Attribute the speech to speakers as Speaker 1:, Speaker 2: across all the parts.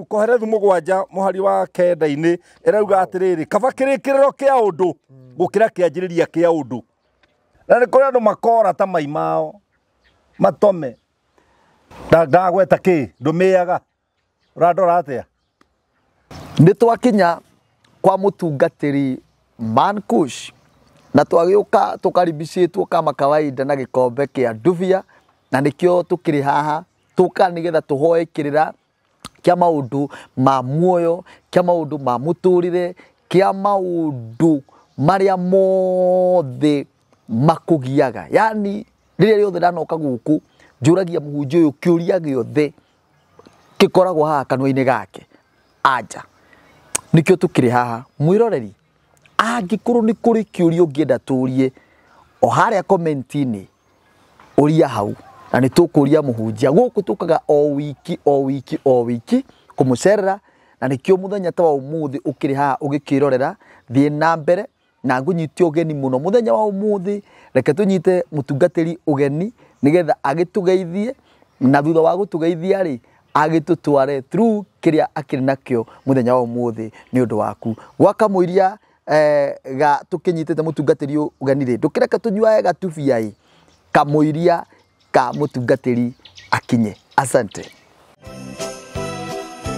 Speaker 1: Kohere thumu gwanja muhari wa kenda-ini irauga atiriri kaba kirikiriro kia undu gukira kianjiriria kia undu na ni kuri andu makora ta mai mao matome ndagweta ki ndumiaga urandora atia
Speaker 2: ni twakinya kwa mutungatiri Mankush na twagiuka tukaribicitwo kama kawaida na gikombe kia nduvia na nikio tukiri haha tuka nigetha tuhoe kirira kia maundu ma muoyo kia maundu ma muturire kia maundu maria mothe makugiaga yani riria riothe ndanoka guku njuragia muhunjia uyu kiuria giothe gikoragwo haha kanua-ini gake anja nikio tukiri haha mwiroreri angikuru ni kuri kiuria ungienda turie o haria comment-ini uria hau na ni tukuria muhunjia guku tukaga o wiki kumucerera na nikio muthenya ta wa umuthi ukiri haha ugikirorera thie na mbere na ngunyite ugeni muno muthenya wa umuthi reke tunyite mutungatiri ugeni nigetha agitugeithie na thutha wa gutugeithia ri agitutware through kiria akiri nakio muthenya wa umuthi ni undu waku gwaka muiria ga tukinyitete mutungatiri ugeni ri ndukireka tunyuae gatubia kamuiria ka mutungatiri akinye asante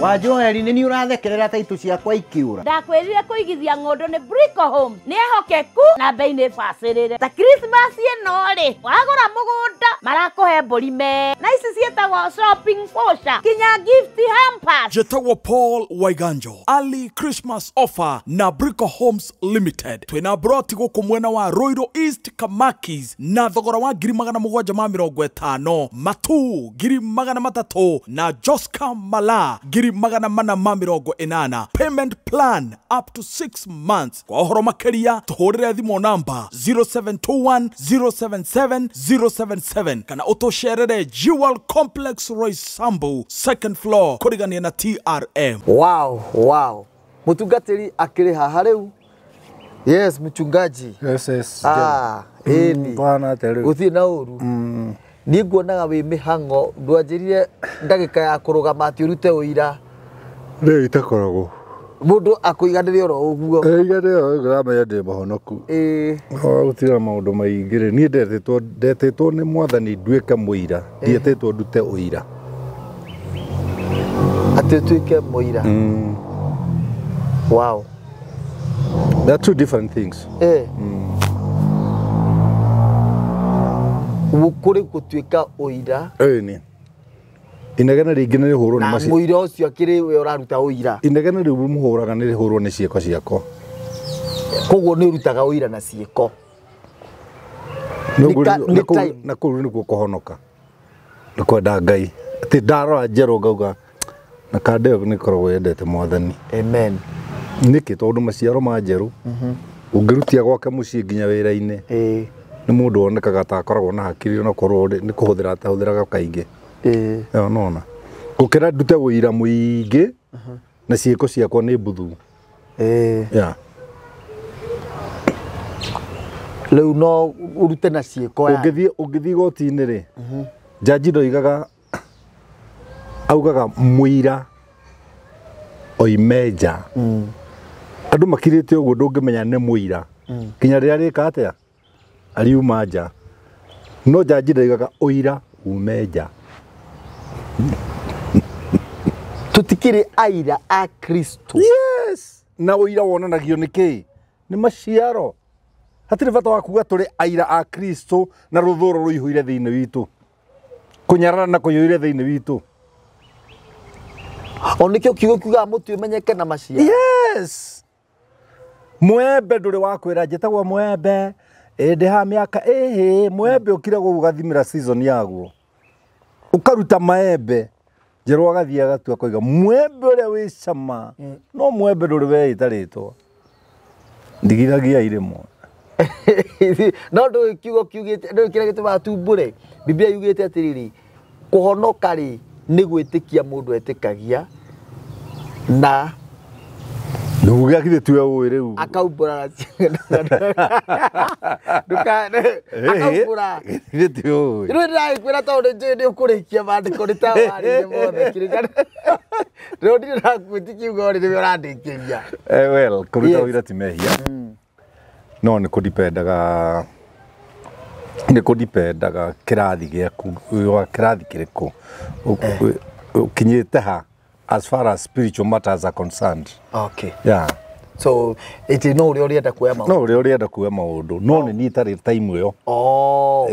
Speaker 3: Wajoheri ni urathekerera taitu ciakwa ikiura
Speaker 4: ndakwirire kuigithia ngondo ni Brico Home ni ehokeku na bei ni facirire ta Christmas ino ri wagura mugunda marakuhe mburi me na ici cietagwo shopping voucher kinya gift hampers
Speaker 5: Jetagwo Paul Waiganjo early Christmas offer na Brico Homes Limited twina broti guku mwena wa Roiro East Kamakis na thogora wa 750 matu 300 na Joska Mala 480 payment plan up to 6 months kwa uhoro makeria tuhurire thimo namba 0721077077 kana utosherere Jewel Complex Roysambu second floor kurigania na TRM.
Speaker 2: Wow mutungatiri akiri haha riu yes mchungaji
Speaker 1: yes
Speaker 2: eni
Speaker 1: bwana tere
Speaker 2: uthi na uru ni nguonaga wi mihango ndwanjirire ndagika ya kurugama ati urute uira
Speaker 1: ni itakoragwo
Speaker 2: mundu akuiganire oro uguo
Speaker 1: iganire ngiramenya ndi muhonoku utira maundu maingire ni ndetetwo ni mwathani nduike muira ndietetwo ndute uira
Speaker 2: ati tuike muira wow
Speaker 1: there are two different things
Speaker 2: ukuri kutuika uira
Speaker 1: ni inegana ringi ni hurwo ni
Speaker 2: maci muira ucio akiri we uraruta uira
Speaker 1: inegana riu muhuraga ni hurwo ni cieko ciako
Speaker 2: koguo ni rutaga uira na cieko
Speaker 1: na kuru ni kuhonoka ni kwenda Ngai ati ndarora njero ngauga na kandeo ni korwo yendete mwathani
Speaker 2: amen
Speaker 1: niki tondu maciaro ma njeru ungirutia gwake mucii nginya wira-ini ni mundu onekaga ta akoragwo na hakiri ona korwo ni kuhuthira ta huthiraga kaingi nona gukira ndute uira muingi na ciiko ciakwa ni buthu
Speaker 2: leu no urute na ciiko
Speaker 1: ungithi goti-ini ri jaji ndoigaga augaga muira oimeja andu makirite uguo ndungimenya ni muira kinya riria rika atia aliuma nja no jaji ndoigaga uira umeja
Speaker 2: tutikiri aira a Kristo
Speaker 1: yes na uira wonanagio niki ni maciaro hatiri bata wa kuga turi aira a Kristo na ruthuro ruihuire thiini witu kunyarara na kuyuire thiini witu
Speaker 2: onikio kiugo kiuga mutu umenyeke na maciaro
Speaker 1: yes mwembe nduri wa kwira jetagwo mwembe ende ha miaka mwembe ukire gugathimira season yaguo ukaruta maembe njero agathia gatua koiga mwembe uria wi cama no mwembe nduri we itaritwo ndigiragia irimo
Speaker 2: no ndo kiugo kiugite ndo kira gituma tumbure biblia yugite atiriri kuhonoka ri ni gwitikia mundu etikagia na
Speaker 1: Nduga kile tuya uwe reu.
Speaker 2: Akaumbura akaumbura
Speaker 1: Kile tuya uwe.
Speaker 2: Rĩu ndĩrakwĩra tondũ njũĩ nĩ ũkũrĩkia mandĩko nĩ ta warĩire mothe kĩrĩkana. Rĩu ndĩrakwĩti kiugo rĩrĩa ũrandĩkĩria.
Speaker 1: Well, kũruta wĩra ti mehia. No nĩ kũdipendaga kĩrathi gĩaku, kĩrathi kĩrĩkũ. Ũkinyĩte ha as far as spiritual matters are concerned.
Speaker 2: Okay.
Speaker 1: Yeah.
Speaker 2: So it is no ũrĩa ũrĩenda kuoya maũndũ.
Speaker 1: No ũrĩa ũrĩenda kuoya maũndũ. No nĩ niĩ tarĩ time ĩyo.
Speaker 2: Oh.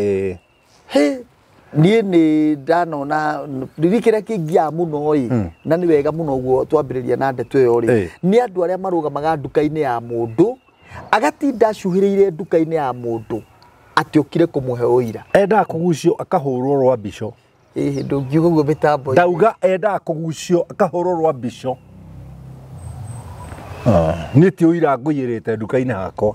Speaker 2: He niĩ nĩ ndanona ririkĩra kĩngia mũno ĩ na nĩ wega mũno ũguo twambĩrĩria na ndeto ĩyo rĩ nĩ andũ arĩa marũgamaga nduka-inĩ ya mũndũ agatinda acuhĩrĩire nduka-inĩ ya mũndũ atĩ ũkire kũmũhe ũira
Speaker 1: endaga kũgucio akahũrwo rwa mbico
Speaker 2: ndũngiuga ũguo mĩtambo
Speaker 1: ndauga endaga kũgucio akahũrwo rwa mbico nĩ ti ũira ngũiyĩrĩte nduka-inĩ hakwa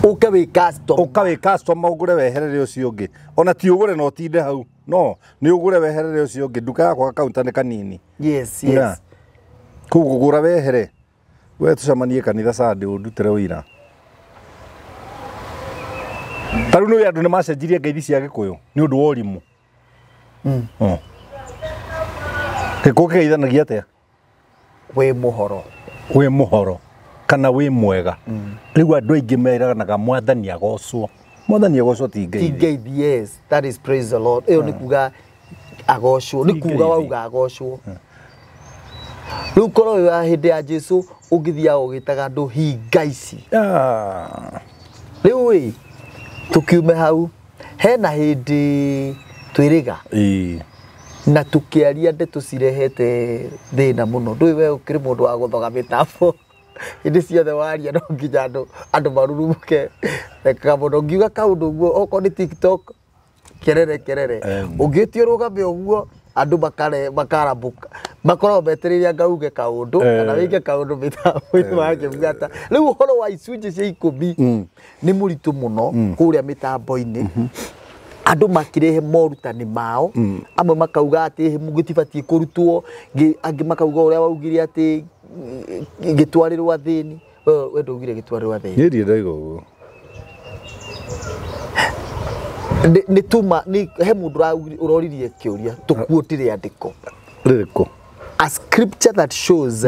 Speaker 2: uka wĩ
Speaker 1: customer ũgũre weherere ũcio ũngĩ ona ti ũgũre no tinde hau no nĩ ũgũre weherere ũcio ũngĩ nduka yakwa kaunta nĩ kanini
Speaker 2: yes
Speaker 1: kũu kũgũra wehere we tũcemanie kanitha Sunday ũndutĩre ũira tarĩu nĩ andũ nĩ macenjirie ngeithi cia Gĩkũyũ nĩ ũndũ wa ũrimũ Gĩkũyũ kĩgeithanagia atĩa wĩ mũhoro kana wĩ mwega rĩu andũ aingĩ meranaga mwathani agocwo ti ngeithi
Speaker 2: yes that is praise the Lord ĩyo nĩ kuga agocwo nĩ kuga wauga agocwo rĩu korwo wĩ hĩndĩ ya Jesũ ũngĩthiaga ũgĩtaga andũ hinga ici rĩu ĩ tukiume hau hena hĩndĩ twĩrĩga na tukĩaria ndeto cirehete thĩna mũno ndũĩ we ũkĩrĩ mũndũ wa gũthoga mĩtambo hĩndĩ ciothe waria no nginya andũ marurumũke reka mũno ngiuga kaũndũ ũguo okorwo nĩ TikTok kerere ũngĩtio rũgame ũguo andũ makarambũka makorwo metereire ngauge kaũndũ kana wĩke kaũndũ mĩtambo-inĩ wake mgata rĩu ũhoro wa icunjĩ cia 10 nĩ mũritũ mũno kũrĩa mĩtambo-inĩ andũ makirehe morutani mao amwe makauga atĩ mũgĩtibatiĩ kũrutwo angĩ makauga ũrĩa waugire atĩ gĩtwarĩrwo athĩni we ndaugire gĩtwarĩrwo athĩni
Speaker 1: niĩ ndiendaga ũguo
Speaker 2: nĩ tuma he mũndũ ũroririe kĩũria tũkuotire andĩko
Speaker 1: rĩrĩkũ
Speaker 2: a scripture that shows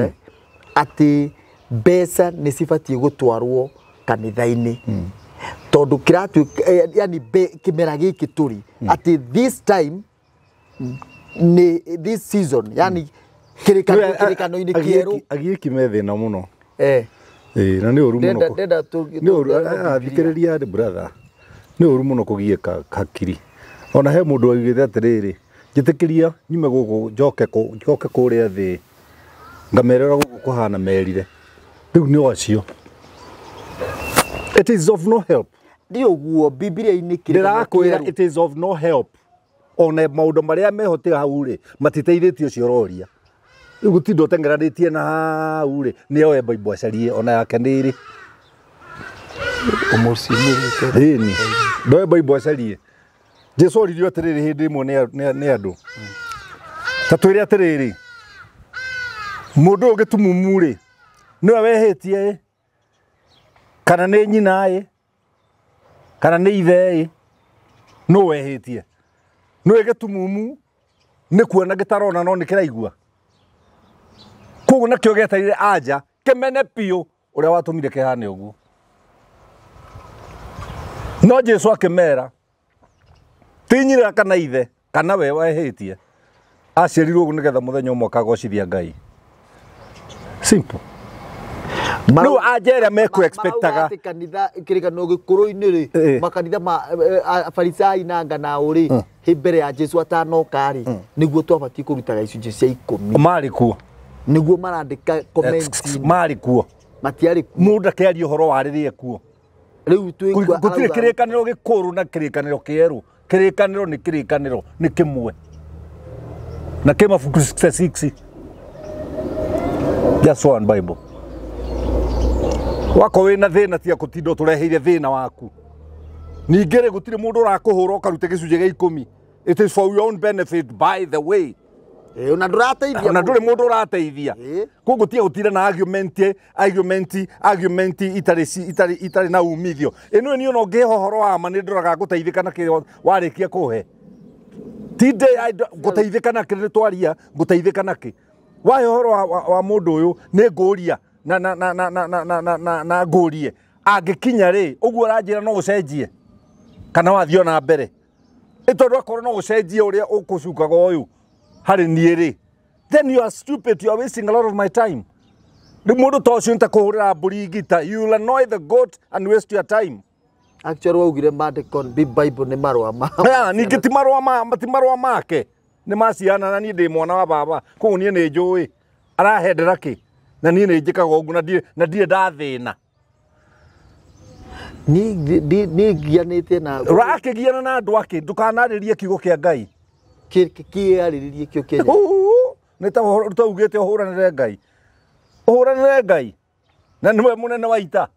Speaker 2: atĩ mbeca nĩ cibatiĩ gũtwarwo kanitha-inĩ tondũ kĩratuĩka yani kĩmera gĩkĩ tũrĩ atĩ this time this season yani kĩrĩkano-inĩ kĩerũ
Speaker 1: agĩkime thĩna mũno na nĩ ũru mũno thikĩrĩria andĩ brother nĩ ũru mũno kũgiĩka hakiri ona he mũndũ augĩte atĩrĩrĩ njĩtĩkĩria nyume gũkũ njoke kũrĩa thĩ ngamerera gũkũ kũhana merire rĩu nĩ acio it is of no help
Speaker 2: nĩ ũguo Biblia-inĩ
Speaker 1: ndĩrakwĩra it is of no help ona maũndũ marĩa mehote hau rĩ matiteithĩtie ũcio ũroria rĩu gũtinda ũtengeranĩtie na hau rĩ nĩ oe Bible acarie ona yake nĩrĩ
Speaker 2: ũmũcimĩrĩte
Speaker 1: ndoe Bible acarie Jesũ oririo atĩrĩrĩ hĩndĩ ĩmwe nĩ andũ ta twĩre atĩrĩrĩ mũndũ ũyũ gĩtumumu rĩ nĩwe wehĩtie kana nĩ nyina kana nĩ ithe no wehĩtie nĩwe gĩtumumu nĩ kuona gĩtarona no nĩ kĩraigua koguo nakĩo gĩetarire anja kĩmene piũ ũrĩa watũmire kĩhane ũguo no Jesũ akĩmera ti nyina kana ithe kana we wehĩtie aciarirwo ũguo nĩgetha mũthenya ũmwe akagocithia Ngai simple no ajera meko expectaga
Speaker 2: kanitha kĩrĩkano gĩkũrũ-inĩ rĩ makanitha ma Farisai na nganaũ rĩ mbere ya Jesũ atanoka rĩ nĩguo twabatiĩ kũrutaga icunjĩ cia 10
Speaker 1: marĩ kuo
Speaker 2: nĩguo marandĩka comment
Speaker 1: marĩ kuo
Speaker 2: matiarĩ
Speaker 1: mũndũ akĩaria ũhoro warĩrĩe kuo
Speaker 2: rĩu
Speaker 1: gũtirĩ kĩrĩkanĩro gĩkũrũ na kĩrĩkanĩro kĩerũ kĩrĩkanĩro nĩ kĩmwe na kĩ mabuku 66 just one Bible wako wĩna thĩna tia gũtinda ũtũreheire thĩna waku ningĩ rĩ gũtirĩ mũndũ ũrakũhũra ũkarute gĩcunjĩ gĩa 10 it is for your own benefit by the way
Speaker 2: Ona ndurateithia.
Speaker 1: Na nduri mundu urateithia. Koguo tie gutira na argument itari na umithio. Eno ni ono ngehohoro wa ma ni nduraga guteithika na kiri warikia kuhe. Tinde guteithika na kiri twaria guteithika na ki. Wa horo wa mundu uyu ni nguria na ngurie. Angikinya ri uguo aranjira no gucenjie. Kana wathio na mbere. Ito ndakoro no gucenjie uria ukucukaga uyu. Hari niere. Then you are stupid, you are wasting a lot of my time. The mundu tocio ntakuhurira mburi gita, you will annoy the goat and waste your time.
Speaker 2: Actually waugire Matikon Bible ni marwa ma.
Speaker 1: Ningi ti marwa make. Ni maciana na ni ndi mwana wa baba. Koguo nie ni njui. Arahendera ki. Na nie ni njikaga uguo na ndire ndathina.
Speaker 2: Ni gianite na.
Speaker 1: Rakigiana na andu aki, ndukanaririe kiugo kia Ngai.
Speaker 2: Kiariririe kio Kenya.
Speaker 1: Nita ugite uhuranire Ngai. Uhuranire Ngai. Na niwe munene wa ita.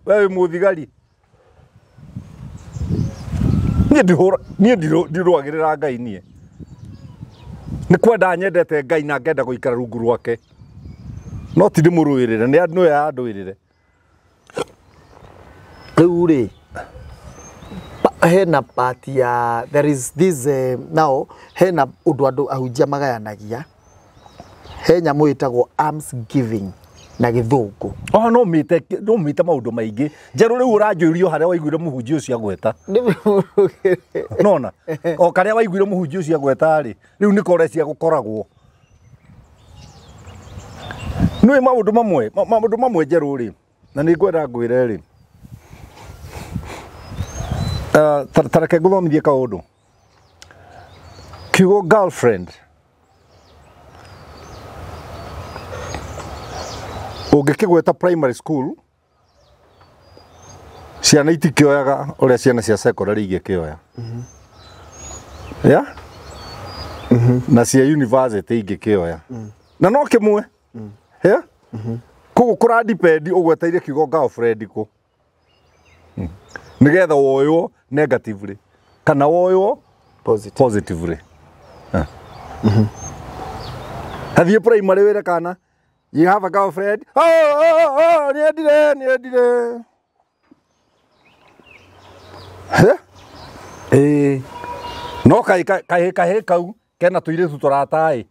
Speaker 1: Wewe muthigari. Nie ndirwagirira Ngai nie. Ni kwenda nyendete Ngai na ngenda guikara rungu rwake. No ti ndimuruirire, ni andu ya anduirire.
Speaker 2: Riu ri hena party ya there is this now hena undu andu ahunjia magayanagia he nyamu itagwo arms giving na githungu.
Speaker 1: No mite maundu maingi. Njeru riu uranjuirio haria waiguire muhunjia ucio agweta. Nona. O karia waiguire muhunjia ucio agweta ri. Riu ni korecia gukoragwo. Nui maundu mamwe njeru ri. Na ni ngwenda ngwire ri. Tareke guthomithie kaundu. Kiugo girlfriend. Ungikigweta primary school. Ciana itikioyaga uria ciana cia secondary igikioya. Yeah? Na cia university igikioya. Na no kimwe. Yeah? Koguo kura depend ugweteire kiugo girlfriend ku. Nigetha woyo negatively kana woyo positively. Have you primary were kana? You have a girlfriend? Oh, niendire. No kai kau kena tuire tuturatai.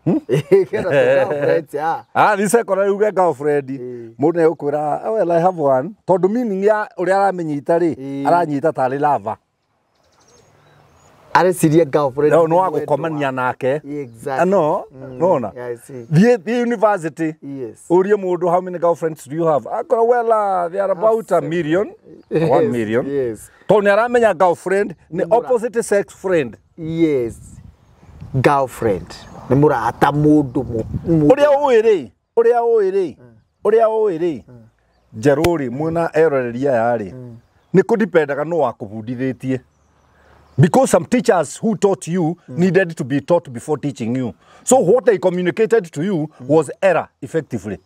Speaker 2: Kena girlfriend ya.
Speaker 1: This secondary uge girlfriend. Mundu ukwira, well I have one. Tondu meaning ya uria aramenyita ri, aranyita tari lava.
Speaker 2: Are siria girlfriend.
Speaker 1: No agukomania nake.
Speaker 2: Exactly.
Speaker 1: No.
Speaker 2: Yeah, I see.
Speaker 1: The university.
Speaker 2: Yes.
Speaker 1: Uria mundu, how many girlfriends do you have? Well, they are about 1 million. 1 million.
Speaker 2: Yes.
Speaker 1: Tony aramenya girlfriend ni opposite sex friend.
Speaker 2: Yes. Girlfriend. Ni murata mundu mu.
Speaker 1: Uria uiri. Jeruri muna eroreria yari. Ni kudipendaga no akubudithitie. Because some teachers who taught you needed to be taught before teaching you. So what they communicated to you was error, effectively.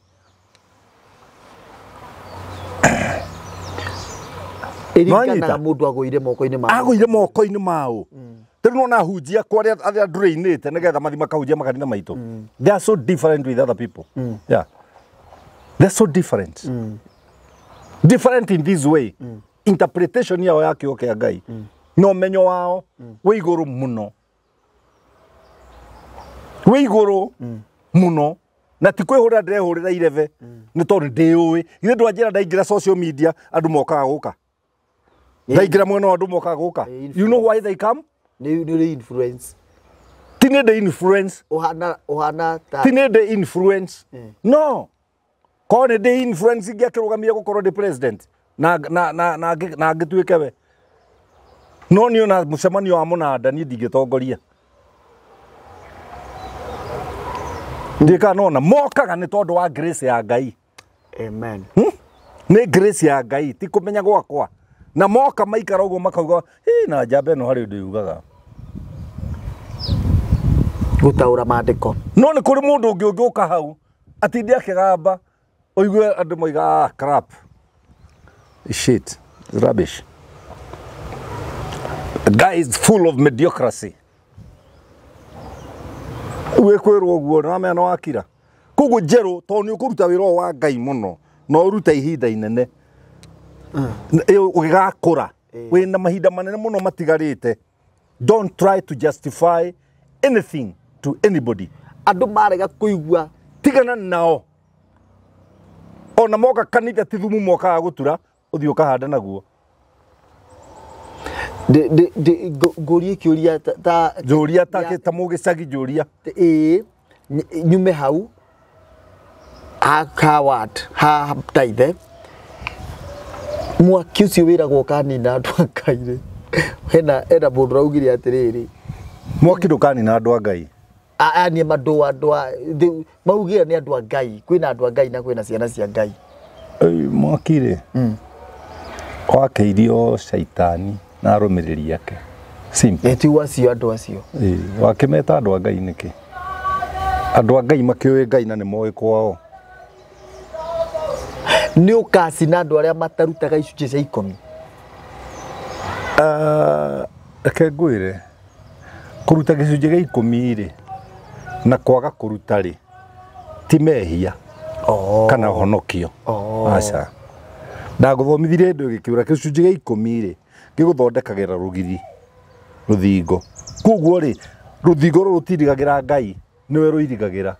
Speaker 2: Erikana mundu agoire moko-ini mao.
Speaker 1: Agoire moko-ini mao. Tell no na Ahunjia kwa other drainate nigetha mathi makahunjia makanitha maitu. They are so different with other people. Yeah. They're so different. Different in this way. Interpretation yao ya kiugo kia Ngai. No menyo wao we iguru muno. We iguru muno. Na ti kwihura ndehurira ireve ni tondu ndiui ithe ndwanjira ndaingira social media andu mokaga guka. Ndaingira mwena andu mokaga guka. You know why they come?
Speaker 2: Ni influence.
Speaker 1: Tine the influence.
Speaker 2: Ohana ta.
Speaker 1: Tine the influence. No. Kone the influence ngia kirugamia gukorwo the president. Na gituike we. No ni ona mucemanio wa munada ni ndigitongoria. Ndika nona mokaga ni tondu wa grace ya Ngai.
Speaker 2: Amen.
Speaker 1: Ni grace ya Ngai ti kumenya gwakwa. Na moka maikara uguo makauga na jambe no hari undu yugaga.
Speaker 2: Gutaura maandiko.
Speaker 1: No ni kuri mundu ungiuka hau atindi akigamba oigue andu moiga crap. Shit. Rubbish. The guy is full of mediocrity. we kwirwo guo na mena wakira kugu njero to ni ukuruta wira wa Ngai muno no uruta ihinda inene ugigakura wina mahinda manene muno matigarite. Don't try to justify anything to anybody.
Speaker 2: Andu marega kuigua
Speaker 1: tigana nao ona moka kanitha tithumu moka gutura uthi ukahanda naguo
Speaker 2: ngorie kiuria ta
Speaker 1: joria ta mugicagi joria
Speaker 2: nyume hau akawat ha taithe mwaki ucio wiragwo kanina andu akaire hena mundu raugire atiriri
Speaker 1: mwaki ndukanina andu a Ngai
Speaker 2: ani madwa maugira ni andu a Ngai kwina andu a Ngai na kwina ciana cia Ngai
Speaker 1: mwakire wakeirio shaitani na arumiriri yake simple
Speaker 2: eti wacio andu acio
Speaker 1: wakimeta andu a Ngai niki andu a Ngai makiuĩ Ngai na ni moĩ kwao
Speaker 2: ni ukasi na andu aria matarutaga icunjĩ cia 10
Speaker 1: reke ngwĩre kuruta gĩcunjĩ gĩa 10 rĩ na kwaga kuruta rĩ ti mehia kana honokio aca ndagũthomithire ndũ gĩkiura gĩcunjĩ gĩa 10 rĩ gĩgũthondekagĩra rũgiri rũthingo koguo rĩ rũthingo rũtirigagĩra Ngai niwe rũirigagĩra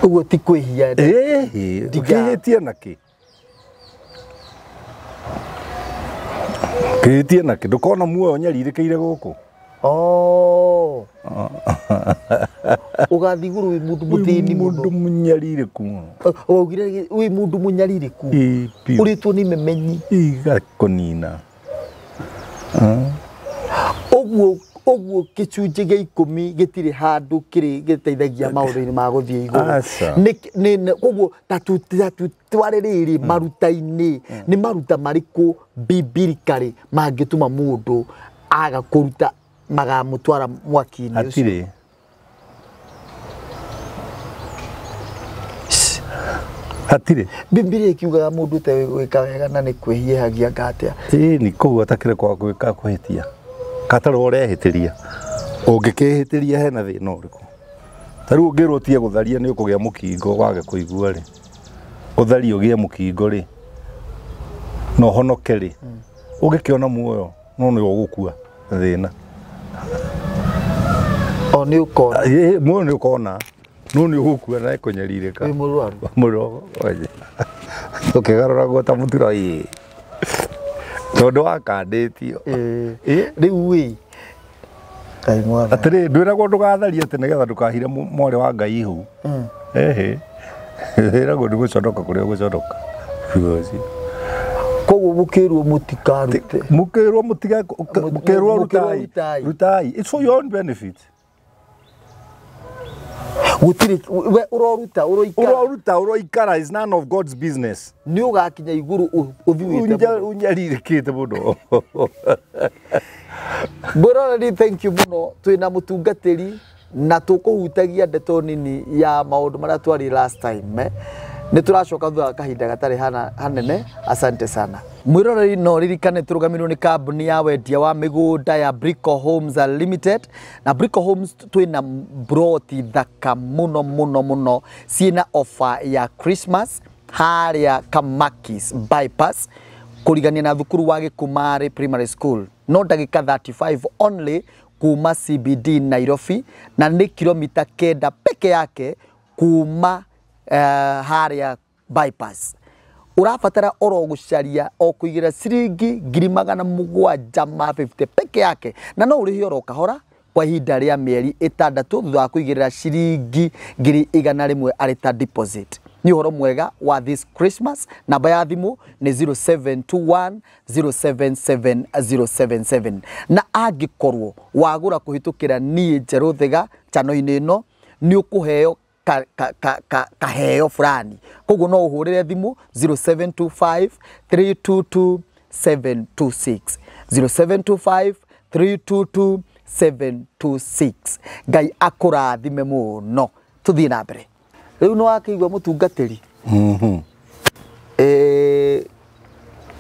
Speaker 2: uguo ti kwĩhia
Speaker 1: ndikĩhĩtie nakĩ kĩhĩtie nakĩ ndũkona muoyo nyarirĩkĩire gũkũ
Speaker 2: ugathiguru wi mundu muthini
Speaker 1: mundu munyarirĩku muno
Speaker 2: ugire wi mundu munyarirĩku uritwo ni memenyi
Speaker 1: igakonina
Speaker 2: oguo gĩcunjĩ gĩa 10 gĩtirĩ handũ kĩrĩ gĩteithagia maũndũ-inĩ ma gũthiĩ igũrũ koguo twarĩrĩrĩ maruta-inĩ nĩ maruta marĩkũ bibirikari mangĩtũma mũndũ aga kũruta magamũtwara mwaki-inĩ
Speaker 1: ũcio hatirĩ
Speaker 2: Biblia ikiugaga mũndũ te gwĩka wega na nĩ kwĩhihagia ngatia
Speaker 1: ni kũu atakĩrĩ kwa gwĩka kũhĩtia katarĩ ũrehĩtĩria ũngĩkĩhĩtĩria hena thĩna ũrĩkũ tarĩu ũngĩrwo ũtige gũtharia nĩ ũkũgĩa mũkingo wage kũigua rĩ ũtharie ũgĩe mũkingo rĩ no honoke rĩ ũngĩkĩona muoyo no nĩ ũgũkua thĩna
Speaker 2: nĩ ũkona
Speaker 1: muoyo nĩ ũkona no nĩ ũgũkua na kũnyarirĩka
Speaker 2: wĩ mũrwaru
Speaker 1: mũro ũkĩgarũra guota mũtura tondũ wakandĩtio
Speaker 2: rĩu wĩ
Speaker 1: atĩrĩ ndwĩragwo ndũgatharia atĩ nĩgetha ndũkahire mwarĩ wa Ngai ihu wĩragwo ndũgũconoka kũrĩa ũgũconoka
Speaker 2: koguo mũkĩrwo mũtikarute
Speaker 1: mũkĩrwo rutai it's for your own benefit
Speaker 2: gutiri we uroruta
Speaker 1: uroikara is none of God's business
Speaker 2: ni ugakinya iguru uthiwite
Speaker 1: unyaririkite muno
Speaker 2: Brother, thank you muno twina mutungatiri na tukuhutagia ndeto nini ya maundu maria twari last time ni turacoka thutha kahinda gatari hanene asante sana mwiroreri no ririkane turugamirwo ni kambuni ya wendia wa migunda ya Brico Homes Limited na Brico Homes twina broti thaka muno ciina offer ya Christmas haria Kamakis bypass kurigania na thukuru wa Gikumari Primary School no ndagika 35 only kuma CBD Nairobi na ni kilomita 9 peke yake kuma haria bypass urabatara oro gucaria o kuigira ciringi 750 peke yake na no urihi oro kahora kwa ihinda ria mieri 6 thutha wa kuigirira ciringi 100 arita deposit ni horo mwega wa this Christmas namba ya thimu ni 0721077077 na angikorwo wagura kuhitukira nie Njeruthega chano-ini ino ni ukuheo kaheo fulani koguo no uhurire thimu 0725 322 726 0725 322 726 Ngai akurathime muno tuthie na mbere riu no akigwa mutungatiri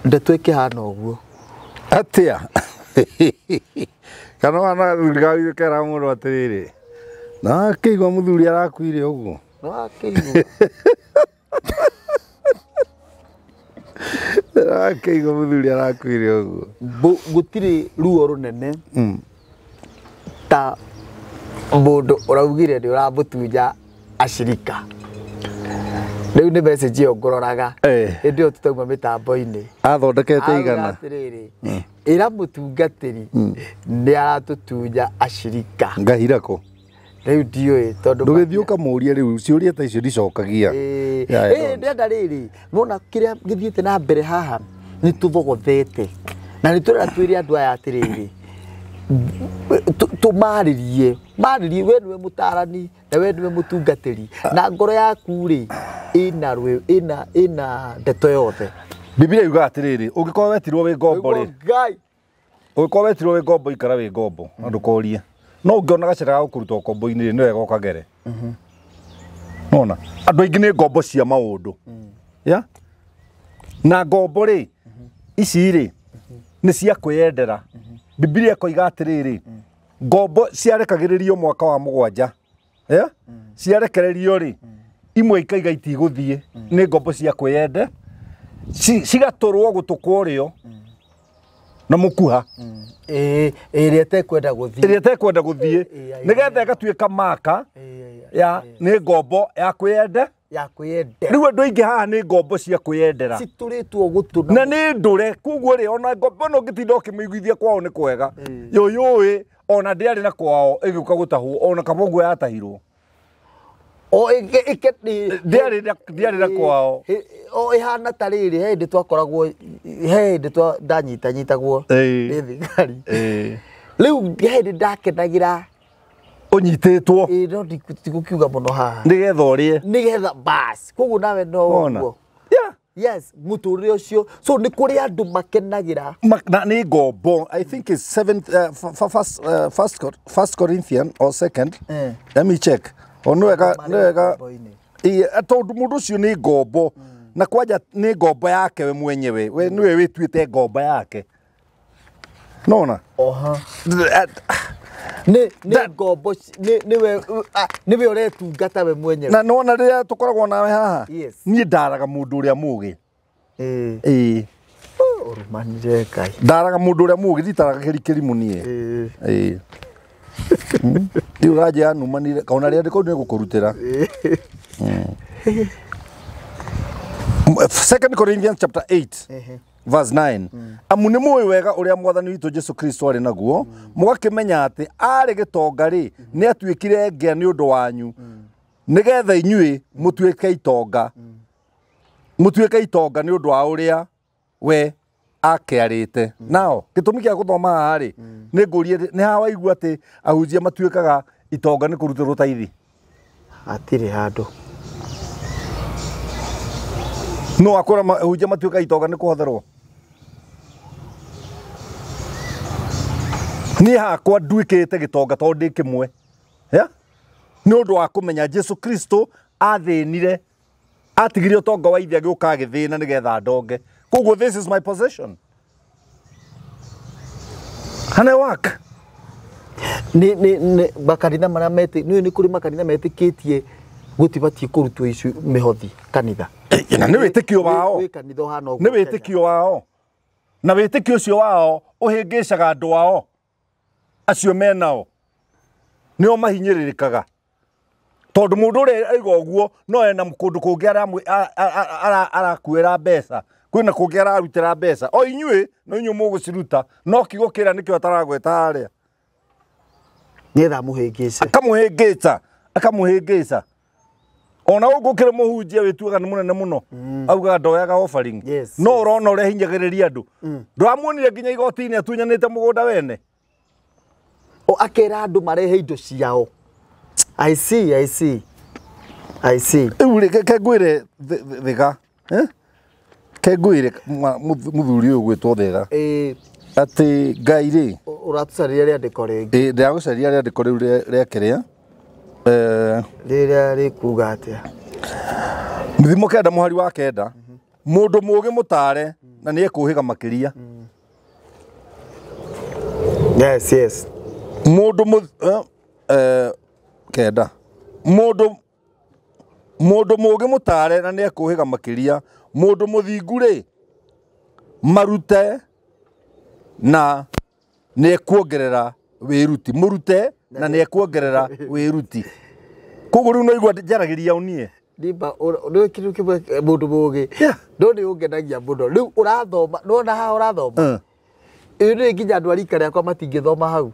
Speaker 2: ndeto ikihana uguo
Speaker 1: atia Kana wana rigawi kera mundu atiriri. Na keigwa muthuri arakuire uguo.
Speaker 2: No akeigwa.
Speaker 1: Keigwa muthuri arakuire uguo.
Speaker 2: Gutiri ruo runene. Ta mundu uraugire ni uramutunya ashirika. Riu ni message yo ngororaga. Indi yo tutauma mitambo-ini.
Speaker 1: Athondekete igana.
Speaker 2: Ira mutungatiri ni aratutunya ashirika.
Speaker 1: Ngahira ko.
Speaker 2: Riu ndioi tondu
Speaker 1: ndugithio kamuria riu ciuria ta icio ndicokagia.
Speaker 2: Ndenda riri nona kiria githiite na mbere haha ni tuthogothete na ni turera twiri andu aya atiriri tumaririe we niwe mutarani na we niwe mutungatiri na ngoro yaku ri ina ndeto yothe.
Speaker 1: Biblia yuga atiriri ungikorwo wetirwo wi ngombo ri ungikorwo wetirwo wi ngombo ikara wi ngombo ndukorie no ungiona gacira ga gukuruta ngombo-ini ri ni wega ukagere. Nona andu aingi ni ngombo cia maundu ya na ngombo ri ici ri ni cia kwiyendera. Biblia koiga atiriri ngombo ciarekagiririo mwaka wa 7 ya ciarekererio ri imwe ikaiga itigũthie ni ngombo cia kwiyende cigaturwo gutukwo rio na mukuha
Speaker 2: iria tekwenda guthie
Speaker 1: nigetha igatuika maka ya ni ngombo ya kwiyende riu andu aingi haha ni ngombo cia kwiyendera
Speaker 2: cituritwo gutuna
Speaker 1: na ni ndure kuguo ri ona ngombo no gitinda ukimiguithia kwao ni kwega yuyui ona ndiari na kwao igĩũka gũtahwo ona kabongo yatahirwo
Speaker 2: o
Speaker 1: ndiari na kwao
Speaker 2: o ihana tariri hindi twakoragwo hindi ndanyitagwo ni thigari riu hindi ndakenagira
Speaker 1: unyititwo
Speaker 2: no ndigukiuga muno haha
Speaker 1: nigetha urie
Speaker 2: nigetha bas koguo nawe no uguo yes muturire ucio so ni kuri andu makenagira
Speaker 1: na ni ngombo. I think it's 1 Corinthians or 2nd. Let me check. Onwega tondu mundu ucio ni ngombo na kwanja ni ngombo yake we mwenyewe we niwe wituite ngombo yake nona
Speaker 2: ni ngombo niwe uretungata we mwenyewe
Speaker 1: na nona riria tukoragwo nawe haha ni ndaraga mundu uria mugi
Speaker 2: urumanire kai
Speaker 1: ndaraga mundu uria mugi nditaraga kirimu nie Tiu raje anumanire kaona ria ndiko ni gukurutira 2 Corinthians chapter 8 verse 9 amu ni muwi wega uria mwathani witu Jesu Kristo ari naguo mugakimenya ati ari gitonga ri ni atuikire ngea ni undu wanyu nigetha inyui mutuike itonga ni undu wa uria we akiarite nao gitumi kia guthoma hari ni ngurie ni hawa igua ati ahunjia matuikaga itonga ni kurutirwo taithi
Speaker 2: atiri handu
Speaker 1: no akora ahunjia matuika itonga ni kuhotherwo ni hakwa nduikite gitonga tondu ndi kimwe ya ni undu wa kumenya Jesu Kristo athinire atigire utonga wa ithe agiuka agithina nigetha ndonge koguo this is my possession hana work
Speaker 2: ni makanitha maria ni kuri makanitha metikitie gutibatie kurutwo icio mihothi kanitha
Speaker 1: na ni witikio wao ni witikio wao na witikio ucio wao uhingicaga andu wao acio menao nio mahinyiririkaga tondu mundu uria aiga uguo no ena kundu kungi arakuira mbeca kwina kungi ararutira mbeca o inyui no inyu muguciruta no kigukira nikio ataragweta haria
Speaker 2: nietha muhingica
Speaker 1: akamuhingica ona ugukira muhunjia wituaga ni munene muno auga ndoyaga offering no urona uria hinyagiriria andu ndwamuonire nginya igoti-ini atunyanite mugunda wene
Speaker 2: o akera andu marehe indo ciao I see
Speaker 1: uri kegwire thiga kegwire muthuri uyu gwitwo thiga ati ngai ri
Speaker 2: uratucaria riandiko ringi
Speaker 1: ndagucaria riandiko riu ria kiria
Speaker 2: riria rikuga atia
Speaker 1: Mithimo kenda muhari wa kenda mundu mugi mutare na ni ekuhiga makiria
Speaker 2: yes
Speaker 1: Mundu kenda mundu mugi mutare na ne kuhiga makiria mundu muthingu ri marute na ne kuongerera wiruti murute na ne kuongerera wiruti koguo riu no igwa njaragiria unie
Speaker 2: Dimba ndo kitu kimwe mundu mugi ndo ni ungenagia muno riu urathoma nona ha urathoma iri nginya andu arika riakwa matingithoma hau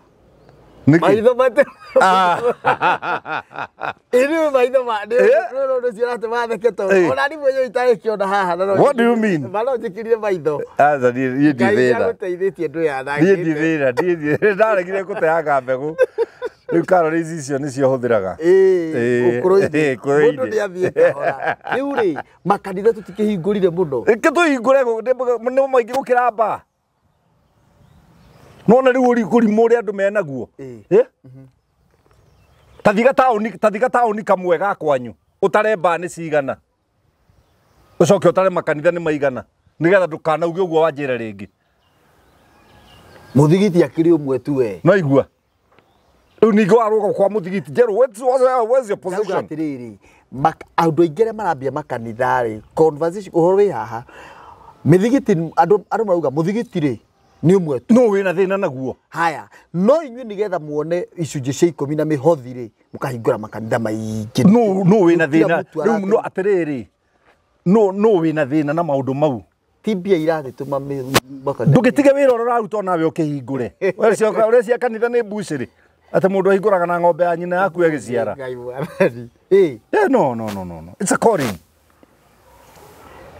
Speaker 2: maitho mate iri maitho mate ndo cirate matheke to ona ni mwenye itae kiona haha
Speaker 1: what do you mean
Speaker 2: malo njikirire maitho
Speaker 1: aza ni ndithira
Speaker 2: guteithĩtie ndu ya
Speaker 1: ni ndithira ndaregire kuteanga mbegu riu calories icio nicio huthiraga
Speaker 2: ukuroithi mundu ni athiĩte hora riu ri makanitha tutikihingurire muno
Speaker 1: kituhingure ni maingi gukira mba nona riu kurimu uri andu menaguo tathiga tauni kamwe ga kwanyu utare mba ni cigana ucoke utare makanitha ni maigana nigetha ndukanauge uguo wanjira ringi
Speaker 2: muthigiti akiri umwe tu we
Speaker 1: no igua riu ningi waruga kwa muthigiti jeru where's your position
Speaker 2: atiriri andu aingĩ marambia makanitha ri conversation uhoro wi haha mithigiti andu marauga muthigiti ri ni umwe tu
Speaker 1: no wina thina naguo
Speaker 2: haya no inyuĩ nigetha muone icunjĩ cia 10 na Muhothi ri mukahingura makanitha maingĩ
Speaker 1: no wina thina riu no atiriri no wina thina na maundu mau
Speaker 2: tibia irathituma makanitha
Speaker 1: ndugitige wira uraruta nawe ukihingure wewe cia kanitha ni buciri ate mundu ahinguraga na ng'ombe ya nyina yaku agiciara no it's a calling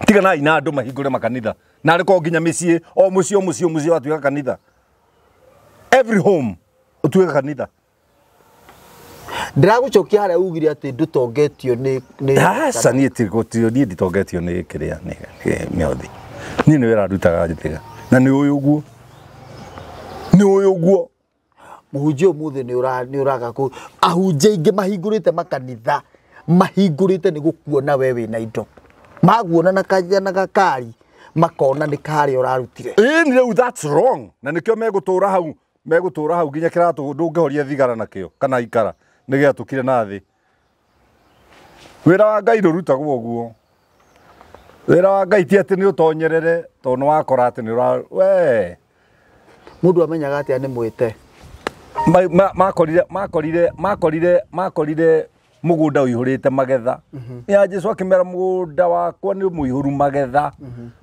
Speaker 1: tiga na ina andu mahingure makanitha na ariko nginya micii o mucii atuika kanitha every home utuika kanitha
Speaker 2: ndiragucokia haria ugire ati ndutongetio ni
Speaker 1: asa ni tigotio ni nditongetio ni kiria ni Muhothi ni ni wira ndutaga njitiga na ni uyu guo
Speaker 2: muhunjia umuthi ni uraga ku ahunjia ingi mahingurite makanitha mahingurite ni gukuona we wina indo maguona na kanja na gakari makona ni kari urarutire
Speaker 1: ni riu that's wrong na nikio megutura hau ginya kiratu ndungihoria thigara nakio kana ikara nigia tukire na thi wira wa Ngai ndurutagwo guo wira wa Ngai ti ati ni utonyerere to no wakora ati ni we
Speaker 2: mundu amenyaga ati ani mwite
Speaker 1: makorire mugunda uihurite magetha ya Jesu akimera mugunda wakwa ni muihuru magetha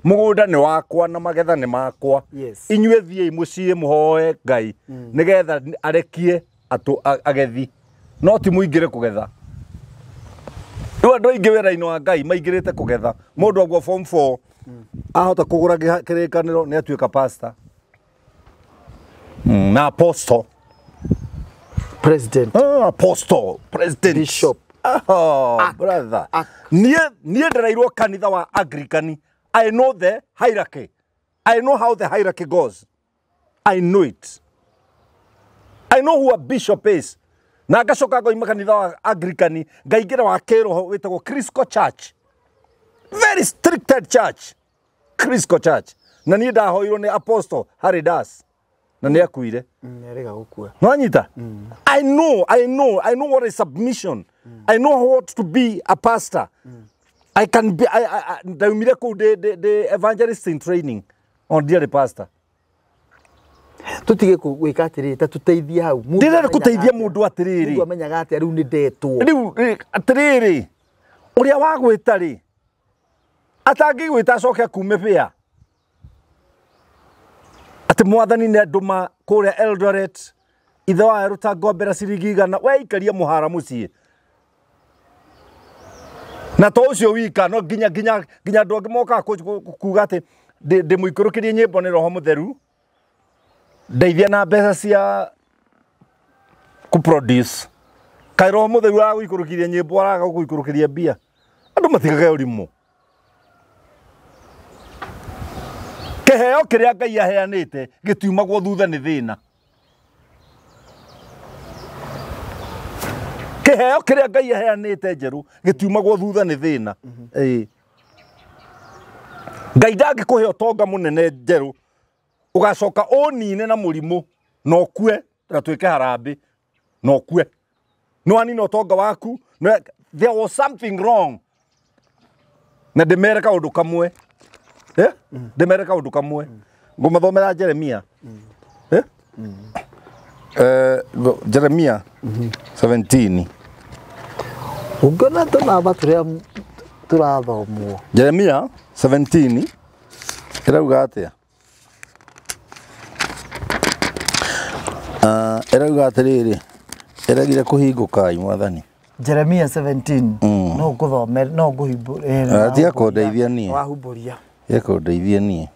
Speaker 1: mugunda ni wakwa na magetha ni makwa inyue thie mucie muhoe Ngai nigetha arekie agethi no ti muingire kugetha ndo ndo ingi wira-ini wa Ngai maingirite kugetha mundu agwo form 4 ahota kugura kirikaniro ni atuika pastor na apostle
Speaker 2: president
Speaker 1: apostle president
Speaker 2: bishop
Speaker 1: brother nie ndirairwo kanitha wa Anglicani I know the hierarchy I know how the hierarchy goes I know it I know who a bishop is na ngacoka ngoima kanitha wa Anglicani ngaingira wa kiroho witagwo Crisco Church very stricted church Crisco Church na nie ndahoirwo ni apostle Harry Das na ni akuire
Speaker 2: nerega gukua
Speaker 1: no anyita I know what is submission I know what to be a pastor I can be ndaumire ku the evangelist in training on dear pastor
Speaker 2: tutige gwika atiriri ta tuteithie hau
Speaker 1: ndire kuteithia mundu atiriri
Speaker 2: mundu amenyaga ati riu ni ndetwo
Speaker 1: riu atiriri uria wagwita ri atangi gwita acoke kume pia ati mwathani ne nduma kuria Eldoret ithe wa ruta ngombera ciringi igana we ikaria muhara mucie na to ucio wika no ginya ndogi moka kuga ati ndi muikurukirie nyimbo ni roho mutheru ndeithia na mbeca cia ku produce kai roho mutheru ara guikurukirie nyimbo ara guikurukirie bia andu matigage urimu keheo kiria Ngai aheanite gitiumagwo thutha ni thina keheo kiria Ngai aheanite njeru gitiumagwo thutha ni thina Ngai ndangikuhe utonga munene njeru ugacoka unine na murimu no kue na twike harambe no kue no ani no tonga waku there was something wrong na demereka undu kamwe demereka undu kamwe ngumathomera Jeremia Jeremia 17
Speaker 2: ungona tunaba turathomwo
Speaker 1: Jeremia 17 irauga atia irauga atiriri iragire kuhinguka imwathani
Speaker 2: Jeremia 17 no guthome no guhimbura
Speaker 1: atia ko ndeithia nie
Speaker 2: wahumburia
Speaker 1: yeko ndeithia nie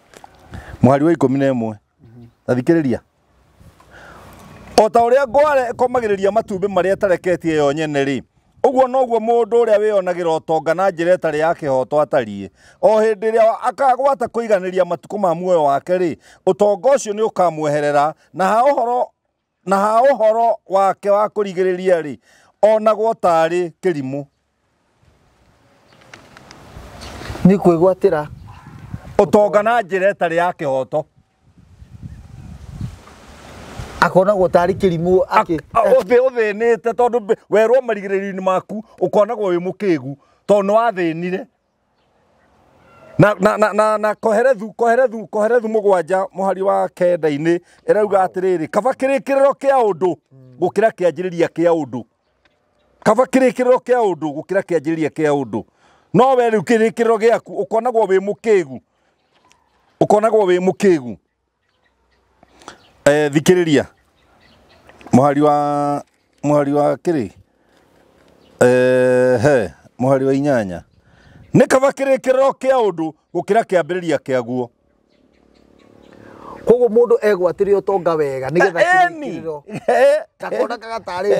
Speaker 1: muhari wa 11 athikiriria ota uria ngware komagiriria matumbi maria tareketie yo nyene ri uguo noguo mundu uria wionagira utonga na njira itari ya kihoto atarie o hindi ria akagwata kuiganiria matuko ma muoyo wake ri utonga ucio ni ukamweherera na ha uhoro wake wa kurigiriria ri ona gwotari kirimu
Speaker 2: ni kwigwatira
Speaker 1: utonga na njira itari ya kihoto
Speaker 2: akona gutari kirimu
Speaker 1: uthinite tondu werwo marigiririo-ini maku ukonagwo wi mukigu tondu wathinire na koherethu mugwanja muhari wa kenda-ini irauga atiriri kaba kirikiriro kia undu gukira kianjiriria kia undu kaba kirikiriro kia undu gukira kianjiriria kia undu no we riu kirikiriro giaku ukonagwo wi mukigu thikiriria muhari wa kiri muhari wa inyanya ni kaba kirikiriro kia undu gukira kiambiriria kiaguo
Speaker 2: koguo mundu egwatire utonga wega nigetha kirikiriro takona kagatari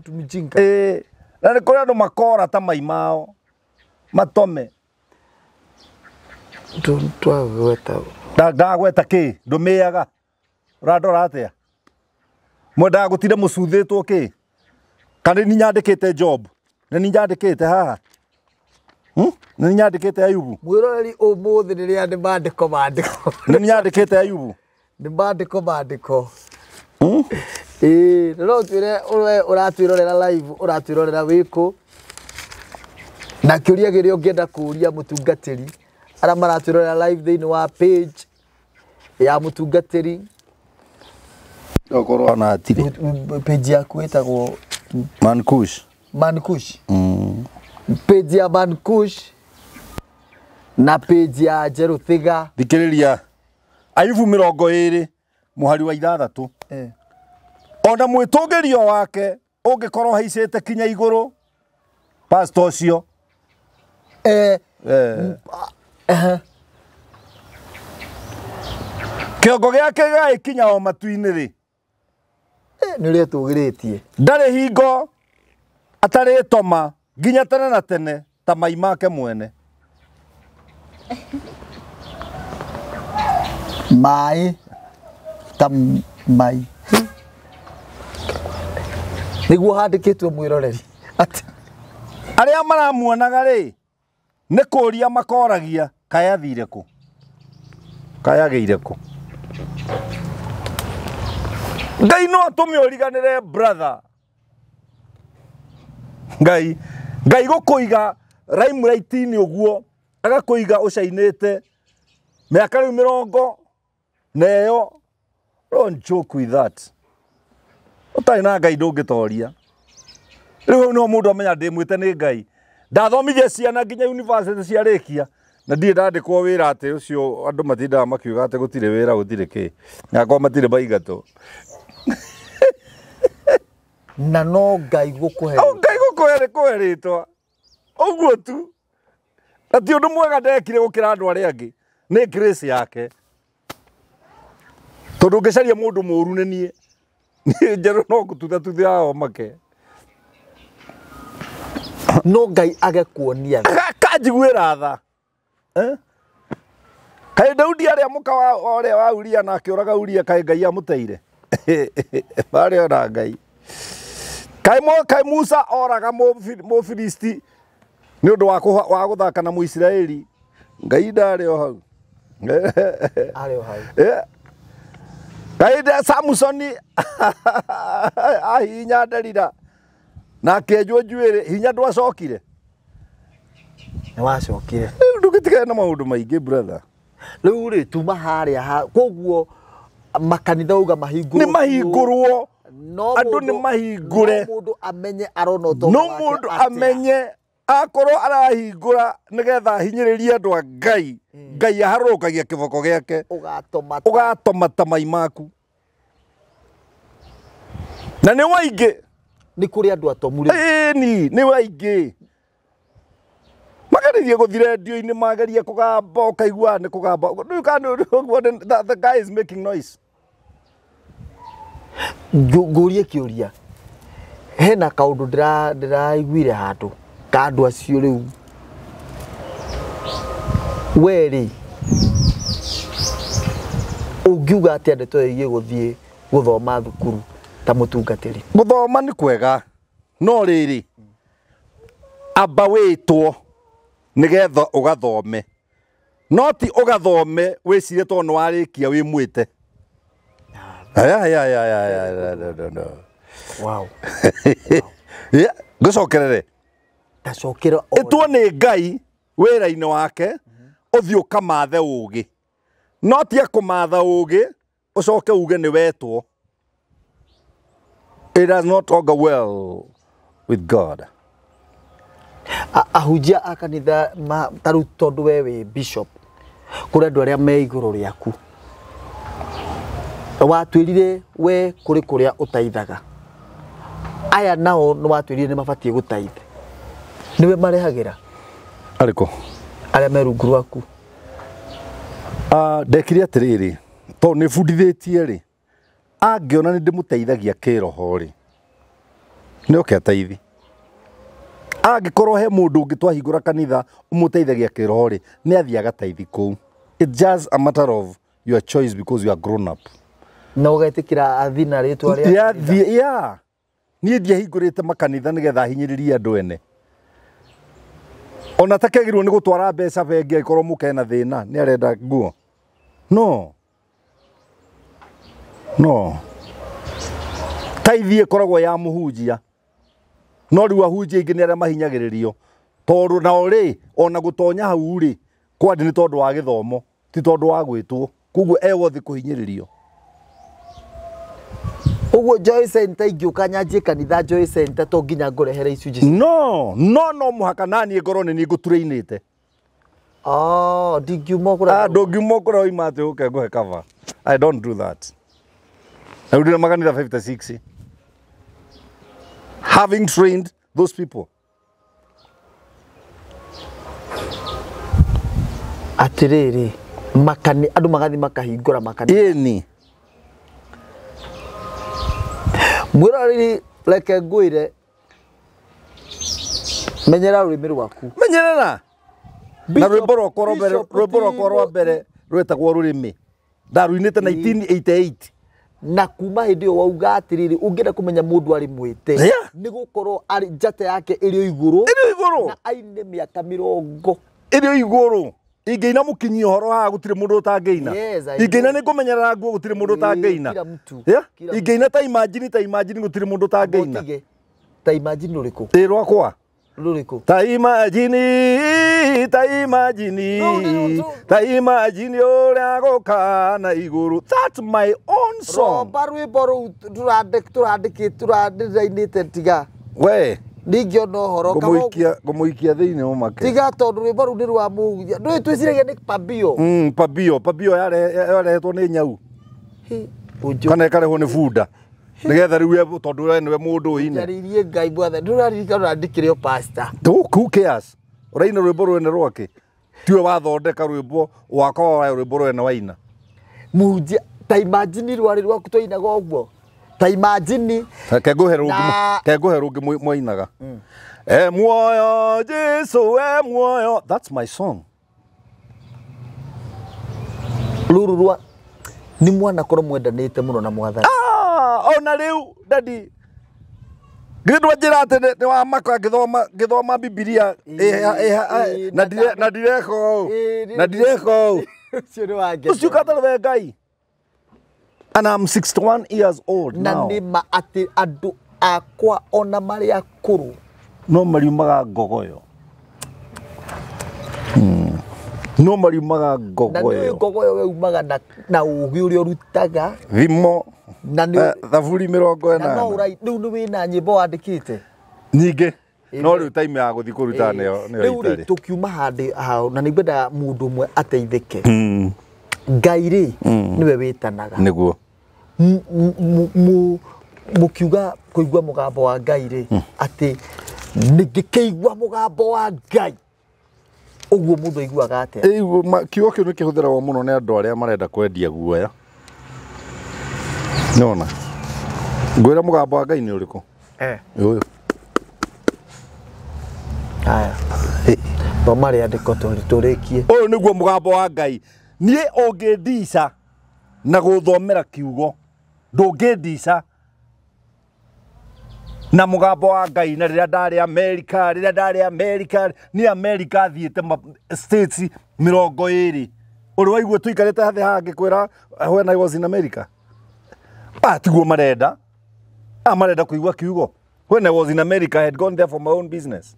Speaker 2: mjinga
Speaker 1: na ni kuri andu makora ta mai mao matome
Speaker 2: twagweta
Speaker 1: ndagweta ki ndumiaga urandora atia mwenda gutire mucuthitwo ki kana ni nyandikite job na ni nyandikite haha ni nyandikite Ayubu
Speaker 2: mwiroreri umuthi ni ria ni mandiko
Speaker 1: ni nyandikite Ayubu
Speaker 2: ni mandiko no twire uratwirorera live uratwirorera wiku na kiuria giria ungienda kuria mutungatiri ara maratwirorera live thiini wa page ya mutungatiri
Speaker 1: okorwo na atiri
Speaker 2: page yaku etagwo
Speaker 1: Mankush
Speaker 2: page ya Mankush na page ya Jeruthiga
Speaker 1: thikiriria Ayubu 20 muhari wa 6 ona mwitungirio wake ungikorwo haicite kinya iguru pastor cio kiongo giake gaikinya o matu-ini ri
Speaker 2: ni ria tugiritie
Speaker 1: ndari hingo atari toma nginya tene na tene ta mai make mwene
Speaker 2: mai ta mai niguo handikitwo mwiroreri ati
Speaker 1: aria maramuonaga ri ni kuria makoragia kaya thire ku kaya geire ku Ngai no atumi origanire brother Ngai gukuiga limelight-ini uguo agakuiga ucainite miaka riu 40 neyo don't joke with that utai na Ngai ndungitoria riu no mundu amenya ndimwite ni Ngai ndathomithia ciana nginya university ciarikia na ndie ndandikwo wira ati ucio andu matindaga makiuga ati gutire wira gutire ki nyakwa matire baigato
Speaker 2: na no Ngai gukuhe
Speaker 1: kuheritwa uguo tu na ti undu mwega ndekire gukira andu aria angi ni grace yake tondu ngicaria mundu muru ni nie njeru no gututha ao make
Speaker 2: no Ngai agekuonia
Speaker 1: kanjiguira tha kai Daudi aria muka oria wa Uria na akiuraga Uria kai Ngai amuteire bari ona Ngai kai Musa oraga mo Filisti ni undu wa guthaka na Muisiraeli Ngai ndari o hau
Speaker 2: ari o hau
Speaker 1: Kaida Samusoni ahinya ndarira na kenjwo njuire hinya ndwacokire
Speaker 2: Nĩ wacokire
Speaker 1: ndugitikana na maundu maingi brother
Speaker 2: rĩu rĩ tuma harĩa koguo makanitha uga mahingũrwo
Speaker 1: ni mahingũrwo
Speaker 2: no
Speaker 1: andu ni mahingũre
Speaker 2: no mũndũ amenye arona ũtonga
Speaker 1: no mũndũ amenye akorwo arahingũra nigetha hinyĩrĩrie andũ a Ngai Ngai aharũkagia kĩboko gĩake ũgatomata mai maku na nĩ waingĩ
Speaker 2: nĩ kũrĩ andũ atomure
Speaker 1: nĩ waingĩ magererie gũthire radio-inĩ magerie kũgamba ũkaigua nĩ kũgamba the guy is making noise
Speaker 2: ngũrie kĩũria hena kaũndũ ndĩraiguire handũ ka andũ acio rĩu weri ũngiuga atĩ ndeto ĩgiĩ gũthiĩ gũthoma thukuru ta mũtungatĩri
Speaker 1: gũthoma nĩ kwega no rĩrĩ amba wĩtwo nigetha ũgathome no ti ũgathome wĩcire tondũ nĩ warĩkia wĩ mwĩte
Speaker 2: wow
Speaker 1: ngũcokerere
Speaker 2: tacokera
Speaker 1: ĩtwo nĩ Ngai wĩra-inĩ wake ũthiĩ ũkamathe ũgĩ no ti akũmatha ũgĩ ũcoke uge nĩ wetwo. It does not augur well with God.
Speaker 2: Ahunjia akanitha taru tondu wewe bishop kuri andu aria me iguru riaku watwirire we kuri kuria utaithaga aya nao no watwirire ni mabatie gutaithe niwe marehagira
Speaker 1: ariko
Speaker 2: aria me rungu rwaku
Speaker 1: ndekire atiriri to ni fundithitie ri angiona ni ndimuteithagia kiroho ri ni oke ateithi angikorwo he mundu ungi twahingura kanitha umuteithagia kiroho ri ni athia gateithi ku. It's just a matter of your choice because you are grown up.
Speaker 2: No getikira athina ritwa ria
Speaker 1: yeah ni ndiahingurite makanitha nigetha hinyiririe andu ene ona takegirwo ni gutwara mbeca bengi ikorwo mukena thina ni arenda nguo no taithie koragwo ya muhunjia no riu ahunjia ingi ni aria mahinyagiririo tondu na ori ona gutonya hau ri kwandi ni tondu wa githomo ti tondu wa gwitwo kuguo ewothi kuhinyiririo.
Speaker 2: Ugo Joy Center ingiuka nyanjie kanitha Joy Center to nginya ngurehere icunji
Speaker 1: no muhaka nani ngoro ni ngutureinite
Speaker 2: ndingiumogora
Speaker 1: ndungiumogora oimate uke nguhe cover. I don't do that. I would makanitha 56 having trained those people.
Speaker 2: Atiriri makani andu magathi makahingura makani
Speaker 1: eni
Speaker 2: mwirariri leke ngwire menyera rurimi rwaku
Speaker 1: menyerera na rwimbo rwa mbere rwetagwo rurimi ndaruinite 1988
Speaker 2: na kuma hindi yo wauga atiriri ungienda kumenya mundu ari mwite ni gukorwo ari njate yake iri iguru na aine miaka 70
Speaker 1: iri iguru ingeina mukinyi horo ha gutire mundu utangeina ingeina ni kumenyerera nguo gutire mundu utangeina ingeina ta imagine gutire mundu utangeina
Speaker 2: ta imagine uriku
Speaker 1: rwakwa
Speaker 2: ruriku
Speaker 1: ta imagine uria gukana iguru. That's my own song.
Speaker 2: Rwimbo turandithirainite tiga
Speaker 1: we
Speaker 2: ningio no horo
Speaker 1: ngumuikia thiini umake
Speaker 2: tiga tondu rwimbo ru ni rwa muhunjia ndui twiciragia ni
Speaker 1: pabio yarehetwo ni nyau kana ikarehwo ni bunda nigetha riu tondu we niwe mundu ine
Speaker 2: yaririe Ngai bwathe nduraririka urandikire pastor
Speaker 1: who cares uraina rwimbo rwene rwake tiwe wathondeka rwimbo wakwa rwimbo rwene waina
Speaker 2: muhunjia ta imagine rwari rwaku twainaga uguo ta imagine
Speaker 1: kenguhe rungi mwainaga muoyo Jesu muoyo. That's my song.
Speaker 2: Ruru rwa ni mwana korwo mwendanite muno na mwathani
Speaker 1: ona riu dadi gidwa njira ati ni wa maka ngithoma Biblia na direko
Speaker 2: ucio ni wake
Speaker 1: ucio katara we Ngai And I'm 61 years old
Speaker 2: na
Speaker 1: now.
Speaker 2: nĩ ma atĩ andũ akwa ona marĩ akũrũ
Speaker 1: No mariumaga ngogoyo. No mariumaga
Speaker 2: na nĩ
Speaker 1: ngogoyo.
Speaker 2: ngogoyo we umaga na ũgĩ ũrĩa ũrutaga
Speaker 1: Thimo.
Speaker 2: na nĩ
Speaker 1: Thaburi
Speaker 2: na no
Speaker 1: 48.
Speaker 2: ũrai rĩu nĩ wĩna nyĩmbo wandĩkĩte
Speaker 1: Nyingĩ. No rĩu time ya gũthiĩ kũruta nĩyo
Speaker 2: rĩu
Speaker 1: itarĩ.
Speaker 2: tũkiuma handĩ hao na nĩngwenda mũndũ ũmwe ateithĩke Ngai rĩ nĩwe wĩtanaga
Speaker 1: Nĩguo.
Speaker 2: mũkiuga kũigua mũgambo wa Ngai rĩ atĩ nĩngĩkĩigua mũgambo wa Ngai ũguo mũndũ aiguaga atĩa
Speaker 1: Kiugo kĩu nĩ kĩhũthĩragwo mũno nĩ andũ arĩa marenda kwendia guoya. Nĩona. Ngwĩra mũgambo wa Ngai nĩ ũrĩkũ? Ũyũ.
Speaker 2: Haya. Thoma rĩandĩko tũrĩkie.
Speaker 1: Ũyũ nĩguo mũgambo wa Ngai. Niĩ ũngĩndica na gũthomera kiugo ndũngĩndica na mũgambo wa Ngai na rĩrĩa ndarĩ America ni America thiĩte states 20 ũrĩ waigua tũikarĩte hathĩ hangĩkwĩra when I was in America tiguo marenda marenda kũigua kiugo. When I was in America I had gone there for my own business.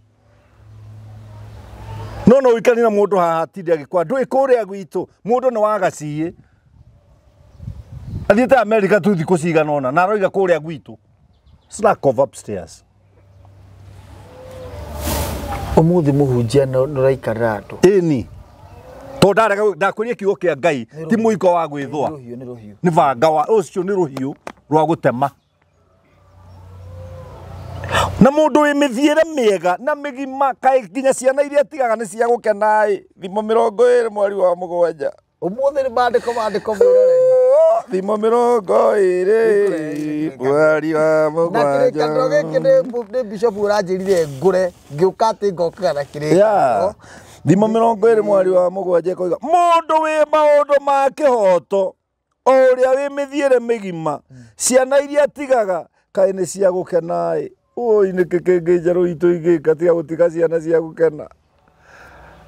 Speaker 1: No wikani na mũndũ haha tindi agĩkwa ndũĩ kũrĩa gwitũ mũndũ nĩ wagaciĩ athiĩte America tu thikũ cigana ũna na aroiga kũrĩa gwitũ. Slack of upstairs.
Speaker 2: Ũmũthĩ mũhunjia nĩũraikarĩra andũ.
Speaker 1: Ĩni. Tondũ ndakwĩria kiugo kĩa Ngai ti mũiko wa gwĩthũa. Nĩ banga wa ũcio nĩ rũhiũ rwa gũtema. Na mũndũ wĩ mĩthiĩre mĩega na mĩgima kaĩ nginya ciana iria tigaga nĩ cia gũkena thimo 20 mweri wa mũgwanja.
Speaker 2: Ũmũthĩ nĩ mandĩko mwĩrore.
Speaker 1: Thimo 20 mweri wa mũgwanja.
Speaker 2: Na kĩrĩkanĩro gĩkĩ nĩ bishop ũranjĩrire ngũre ngĩũka atĩ ngokaga na kĩrĩkanĩro.
Speaker 1: Thimo 20 mweri wa mũgwanja koiga mũndũ wĩ maũndũ ma kĩhoto ũrĩa wĩ mĩthiĩre mĩgima ciana iria tigaga kaĩ nĩ cia gũkena Oi nĩkĩ kĩngĩ njerũ itũ igĩka tiga gũtiga ciana cia gũkena.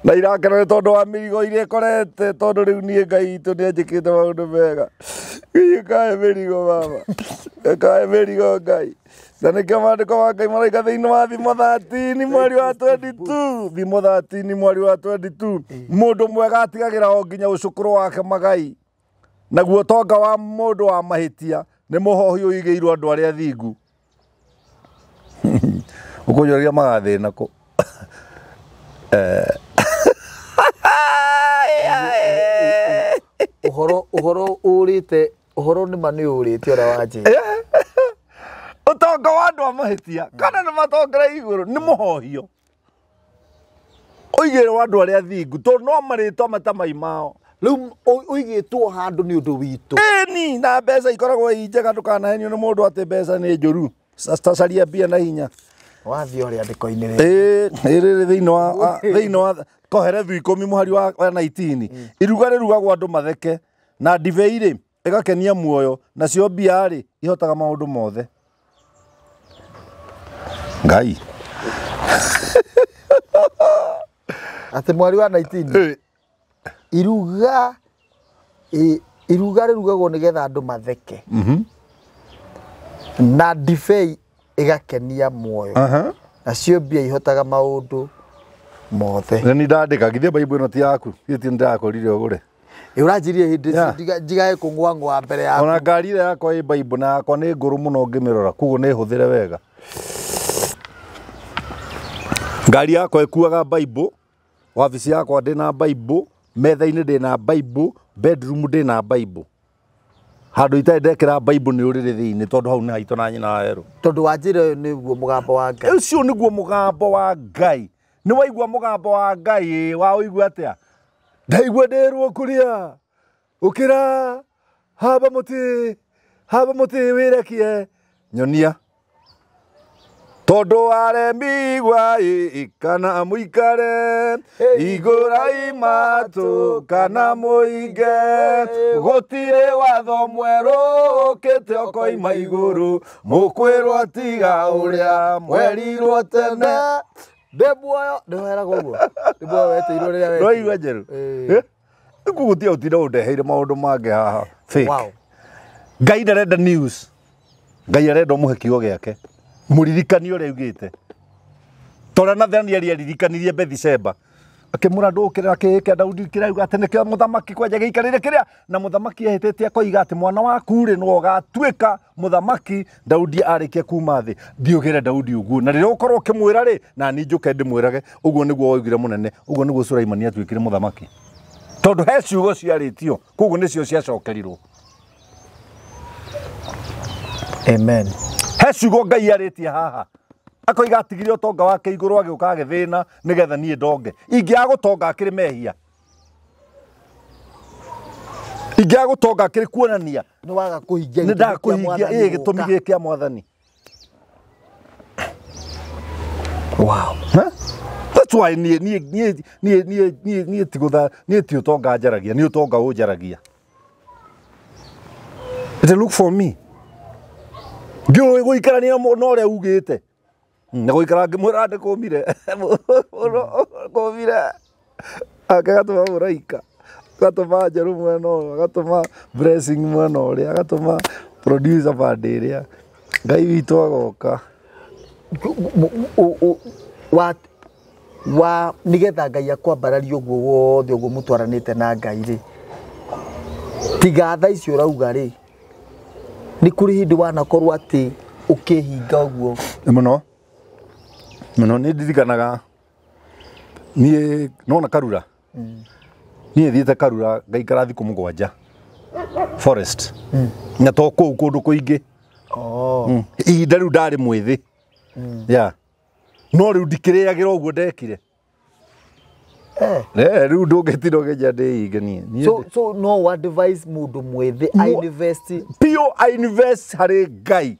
Speaker 1: Na irakena nĩ tondũ wa mĩrigo iria ĩkorete tondũ rĩu niĩ Ngai witũ nĩ anjĩkĩte maũndũ mega. Kaĩ mĩrigo mama. Kaĩ mĩrigo Ngai. Na nĩkĩo maandĩko ma Ngai maroiga thĩinĩ wa Thimo 13 mweri wa 22. Thimo 13 mweri wa 22. Mũndũ mwega atigagĩra o nginya ũcũkũrũ wake magai. Naguo tonga wa mũndũ wa mahĩtia nĩ mũhohi ũigĩirwo andũ arĩa athingu. Ũkũnyoria magathĩna kũ.
Speaker 2: Ũhoro ũrĩte ũhoro nĩ ma nĩ ũrĩte ũrĩa wanjĩra.
Speaker 1: Ũtonga wa andũ a mahĩtia kana nĩ matongera igũrũ nĩ mũhohio. Ũigĩrwo andũ arĩa athingu tondũ no marĩtwa matamai mao.
Speaker 2: Rĩu ũigĩtwo handũ nĩ ũndũ witũ.
Speaker 1: Ĩni na mbeca ikoragwo i njega ndũkanahenio nĩ mũndũ atĩ mbeca nĩ njũru. Caria mbia na hinya.
Speaker 2: Wathiĩ ũrĩa andĩko-inĩ
Speaker 1: rĩrĩ thĩinĩ wa Koherethu 10 mũhari wa 19 iruga rĩrugagwo andũ matheke na ndibei rĩ ĩgakenia muoyo nacio mbia rĩ ihotaga maũndũ mothe. Ngai
Speaker 2: atĩ mweri wa 19 iruga rĩrugagwo nĩgetha andũ matheke na ndibei ĩgakenia muoyo nacio mbia ihotaga maũndũ mothe.
Speaker 1: Nĩ ndandĩka githĩ Bible ĩno ti yaku githĩ ndakorire ũgũre
Speaker 2: ũranjirie hĩndĩ njigae kũng'wang'wa mbere yaku.
Speaker 1: Ona ngari ĩrĩa yakwa ĩ Bible na yakwa nĩ ngũrũ mũno ngĩmĩrora koguo nĩ hũthĩre wega. Ngari yakwa ĩkuaga Bible, wabici yakwa ndĩna Bible, metha-inĩ ndĩna Bible, bedroom ndĩna Bible. Handũ itarĩ ndekĩra Bible nĩ ũrĩrĩ thĩinĩ tondũ hau nĩ haitũ na nyina Waweru.
Speaker 2: Tondũ wanjĩra ũyũ nĩguo mũgambo wa Ngai.
Speaker 1: Ũcio nĩguo mũgambo wa Ngai. Nĩ waigua mũgambo wa Ngai wa ũigua atĩa? Ndaigua ndĩrwo kũrĩa ũkĩra hamba mũtĩ wĩrekie nyonia tondũ waremigwa kana mũikare igũra imatũ kana mũinge gũtirĩ watho mwerũ ũkĩte ũkoima igũrũ mũkwĩrwo tiga ũrĩa mwerirwo tene.
Speaker 2: Ndĩmuoyo ndĩweragwo ũguo ndĩmuoyo weteirwo rĩrĩa wetirwo.
Speaker 1: Ndwaigua njerũ? Gũtirĩ ũtinda ũndeheire maũndũ mangĩ haha fake. Ngai ndarenda news. Ngai arenda muhekio giake. Muririkani ore ugite. Tora na thani ari aririkanirie Bethsheba. Akimura ndukira kike Daudi kirauga atene kia muthamaki kwaje giikarire kiria na muthamaki ehitete akoiga ati mwana waku ri no gatwika muthamaki Daudi arikia kuma thi ndiugire Daudi uguo na rire ukorwo ukimwira ri na ni njuke ndimwirage uguo niguo oigire munene uguo niguo Sulaimani atwikire muthamaki tondu he ciugo ciaritio kuguo nicio ciacokerirwo.
Speaker 2: Amen.
Speaker 1: He ciugo Ngai aritie haha akoiga atigire utonga wake iguru agiuka agithina nigetha nie ndonge ingiagutonga akiri mehia ingiagutonga akiri kuonania
Speaker 2: Ni waga kuhingia
Speaker 1: ni ndakuhingia gitumi giki mwathani.
Speaker 2: Wow.
Speaker 1: That's why nie tigutha nie ti utonga njaragia ni utonga unjaragia. They look for me. Ngiu guikarania no ria ugite. Na guikara ngimwira ndi kumire. Kumire. Agatuma muraika. Agatuma njeru mwena uyu, agatuma blessing mwena uria, agatuma producer bande iria. Ngai witu agoka.
Speaker 2: Wa nigetha Ngai akwambararia uguo wothe uguo mutwaranite na Ngai ri. Tiga tha icio rauga ri. Ni kuri hindi wanakorwo ati ukihinga uguo.
Speaker 1: Muno ni ndirikanaga nie nona Karura. Nie thiete Karura ngaikara thiku mugwanja. Forest. Na to kundu kuingi.
Speaker 2: Oh.
Speaker 1: Ihinda riu ndari mwithi. Yeah. No riu ndikiriagira uguo ndekire. Riu ndungitiro geja ndeigenie.
Speaker 2: So no advice mundu mwithi I invest.
Speaker 1: Pio I invest hari Ngai.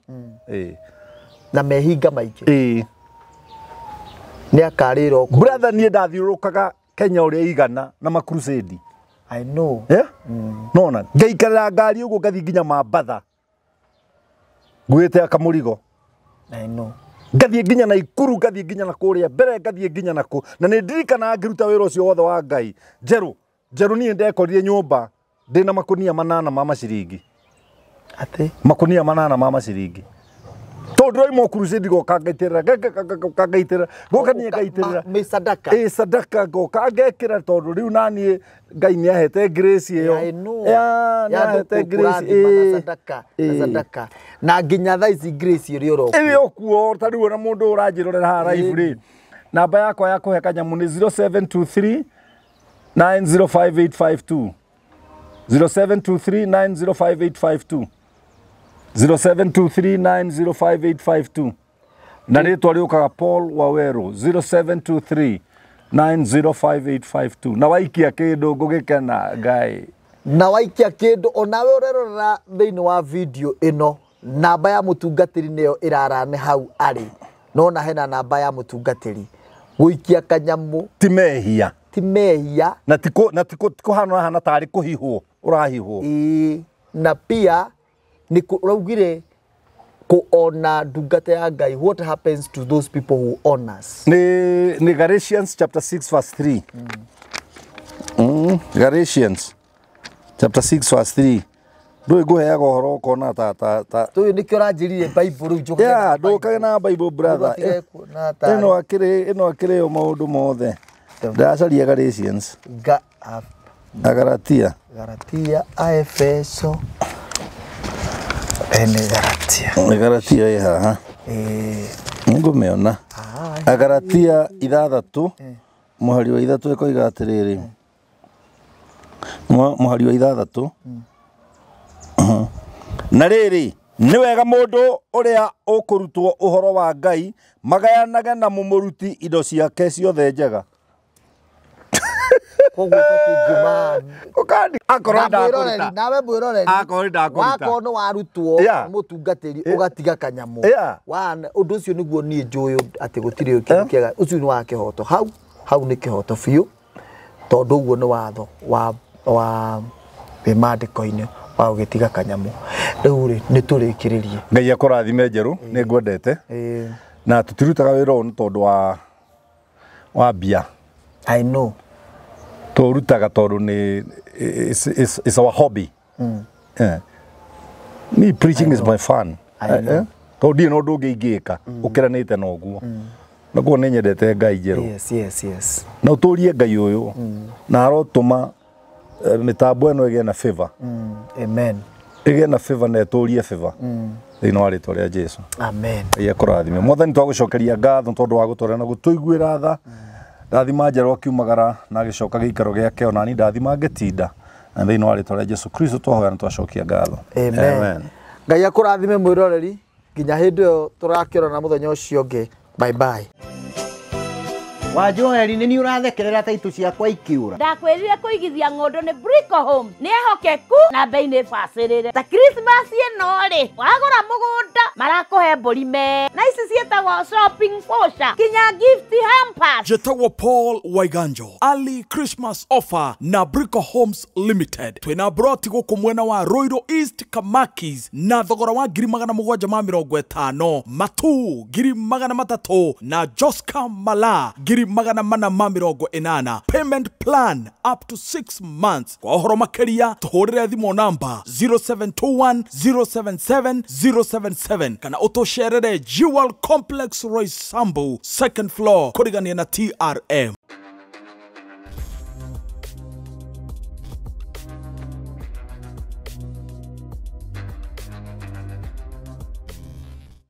Speaker 2: Na mehinga maingĩ. Ni akarira okwo.
Speaker 1: Brother nie ndathiurukaga Kenya uria igana na makrusedi.
Speaker 2: I know.
Speaker 1: Yeah? Nona ngaikarira ngari uguo ngathi nginya Mambatha. Nguite akamurigo.
Speaker 2: I know.
Speaker 1: Ngathi nginya na Ikuru, ngathi nginya na kuria mbere, ngathi nginya naku na ni ndirikana ngiruta wira ucio wothe wa Ngai. Jeru nie ndekorire nyumba ndina makunia 8 ma maciringi.
Speaker 2: Ate
Speaker 1: makunia 8 ma maciringi. Tondu imo crusade goka ngaitirira ngaitirira goka nie ngaitirira
Speaker 2: me sadaka
Speaker 1: sadaka goka ngekira tondu riu nani Ngai ni ahete grace iyo
Speaker 2: ya ahete grace sadaka na nginya tha ici grace iri oro
Speaker 1: ewe okuo ta riu na mundu uranjirorera ha live ri namba yakwa ya kuhe kanyamu ni 0723 905852 0723 905852 0723905852 na ritwa riukaga Paul Waweru 0723905852 na waikia kindu ngugikena Ngai
Speaker 2: na waikia kindu onawe urerorera thiini wa video ino namba ya mutungatiri niyo irarane hau ari nona hena namba ya mutungatiri guikia kanyamu
Speaker 1: timehia
Speaker 2: na
Speaker 1: tiko hana tari kuhihwo urahihwo
Speaker 2: na pia ni raugire kuona ndungata ya Ngai. What happens to those people who own us?
Speaker 1: Ni Galatians chapter 6 verse 3. Galatians chapter 6 verse 3. Ndui guheaga uhoro kona ta
Speaker 2: tu ni kyo ranjirire Bible njuka
Speaker 1: ya ndukaga na Bible brother ino akire o maundu mothe ndacaria Galatians Galatia Efeso Galatia ye haha ngumeona Galatia 6 muhari wa 3 ikoiga atiriri muhari wa 6 na riri ni wega mundu uria ukurutwo uhoro wa Ngai magayanage na mumuruti indo ciake ciothe njega
Speaker 2: koguo pati ngima
Speaker 1: ukandi akorenda akuruta
Speaker 2: nawe mwiroreri
Speaker 1: akorenda akuruta
Speaker 2: wakono warutwo mutungatiri ugatiga kanyamu wana undu ucio niguo nie njuyu ati gutiri kindu kiega ucio ni wa kihoto hau ni kihoto fiu tondu uguo ni watho wa bimandiko-ini wa ugitiga kanyamu riu ri ni turikiririe
Speaker 1: Ngai akurathime njeru ni ngwendete na tutirutaga wira onu tondu wa bia
Speaker 2: I know
Speaker 1: turutaga tondu ni is our hobby Me preaching is my fun.
Speaker 2: I know.
Speaker 1: To ndi no ndungi ingika ukiranite na uguo. Naguo nĩ nyendete Ngai njerũ.
Speaker 2: Yes.
Speaker 1: Na ũtũrie Ngai ũyũ na arotũma mĩtambo ĩno ĩgĩe na favor.
Speaker 2: Amen.
Speaker 1: Ĩgĩe na favor na ĩtũrie favor. Thĩinĩ wa rĩĩtwa rĩa Jesũ.
Speaker 2: Amen.
Speaker 1: Ngai akũrathime. Mwathani twagũcokeria ngatho tondũ wa gũtwarana na gũtũiguĩra tha. Ndathima njerũ akiumagara na agĩcoka gĩikaro gĩake ona ni ndathima ngĩtinda. Na thĩinĩ wa rĩĩtwa rĩa Jesũ Kristo twahoya na twacokia ngatho.
Speaker 2: Amen. Ngai akũrathime mwĩroreri nginya hĩndĩ ĩyo tũrakĩona mũthenya ũcio ũngĩ. Bye bye.
Speaker 3: Wanjoheri nĩ ũrathekerera taitũ ciakwa ikiura.
Speaker 4: Ndakwĩrire kũigithia ng'ũndũ nĩ Brico Homes nĩ ehokeku na bei nĩ bacĩrĩre. Ta Christmas ĩno rĩ, wagũra mũgũnda marakũhe mbũri me. Na ici ciĩtagwo shopping voucher, kinya gift hampers.
Speaker 5: Njĩtagwo Paul Waiganjo. Early Christmas offer na Brico Homes Limited. Twĩna broti gũkũ mwena wa Roiro East Kamakis na thogora wa 750. Matu 300 na Joska Mala 480. Payment plan up to 6 months. Kwa ũhoro makĩria tũhũrĩre thimũ namba 0721 077 077 kana ũtũcerere Jewel Complex Roysambu 2nd floor kũrigania na TRM.